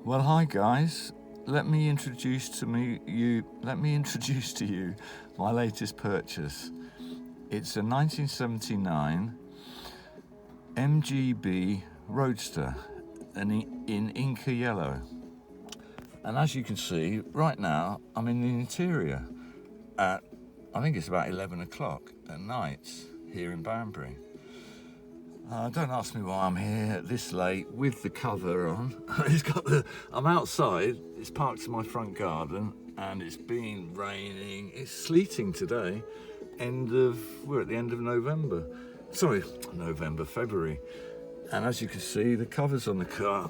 Well, hi guys. Let me introduce to you my latest purchase. It's a 1979 MGB Roadster, in Inca yellow. And as you can see, right now I'm in the interior at, I think it's about 11 o'clock at night here in Banbury. Don't ask me why I'm here this late with the cover on. I'm outside, it's parked in my front garden and it's been raining. It's sleeting today. We're at the end of November. Sorry, February. And as you can see, the cover's on the car,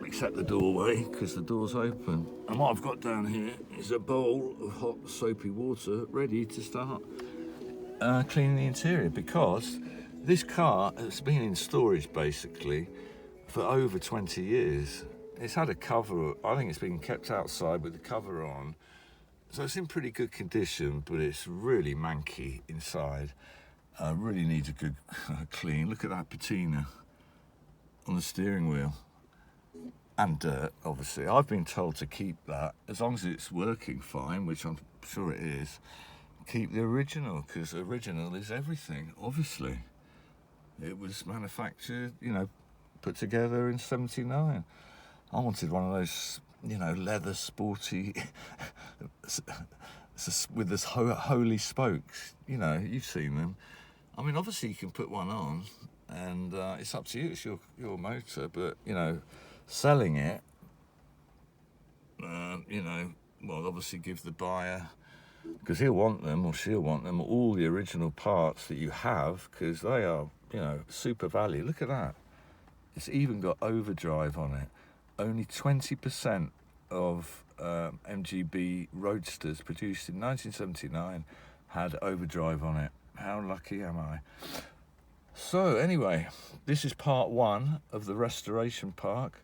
except the doorway, because the door's open. And what I've got down here is a bowl of hot soapy water ready to start cleaning the interior, because this car has been in storage basically for over 20 years. It's had a cover, I think it's been kept outside with the cover on. So it's in pretty good condition, but it's really manky inside. Really needs a good clean. Look at that patina on the steering wheel. And dirt, obviously. I've been told to keep that, as long as it's working fine, which I'm sure it is. Keep the original, because original is everything, obviously. It was manufactured, put together in '79. I wanted one of those, leather sporty, with this holy spokes. You've seen them. I mean, obviously you can put one on, and it's up to you. It's your motor, but selling it, well, obviously give the buyer, because he'll want them or she'll want them, all the original parts that you have, because they are, super value. Look at that. It's even got overdrive on it. Only 20% of MGB Roadsters produced in 1979 had overdrive on it. How lucky am I? So anyway, this is part one of the restoration project.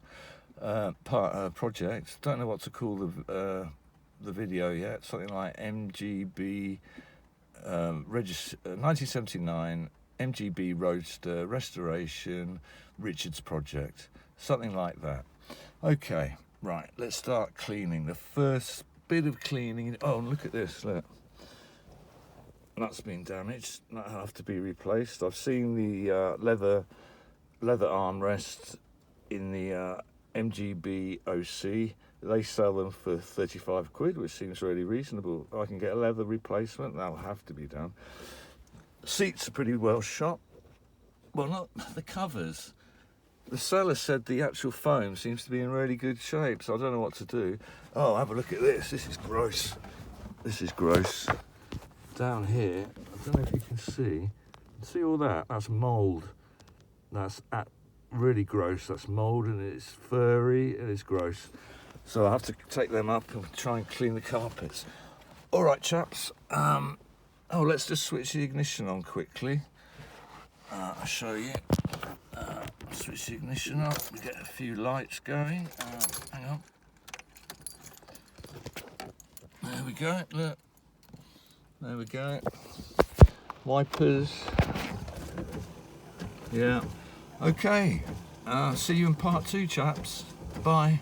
Don't know what to call the video yet. Something like MGB 1979 MGB Roadster Restoration Richards Project, something like that. Okay, right, let's start cleaning. The first bit of cleaning. Oh, look at this, look. That's been damaged, that'll have to be replaced. I've seen the leather armrests in the MGB OC. They sell them for 35 quid, which seems really reasonable. I can get a leather replacement, that'll have to be done. Seats are pretty well shot. Well, not the covers. The seller said the actual foam seems to be in really good shape, so I don't know what to do. Oh, have a look at this. This is gross. This is gross. Down here, I don't know if you can see all that? That's mould. That's really gross. That's mould, and it's furry and it's gross. So I have to take them up and try and clean the carpets. All right, chaps. Let's just switch the ignition on quickly. I'll show you. Switch the ignition on. We get a few lights going. Hang on. There we go. Look. There we go. Wipers. Yeah. Okay. See you in part two, chaps. Bye.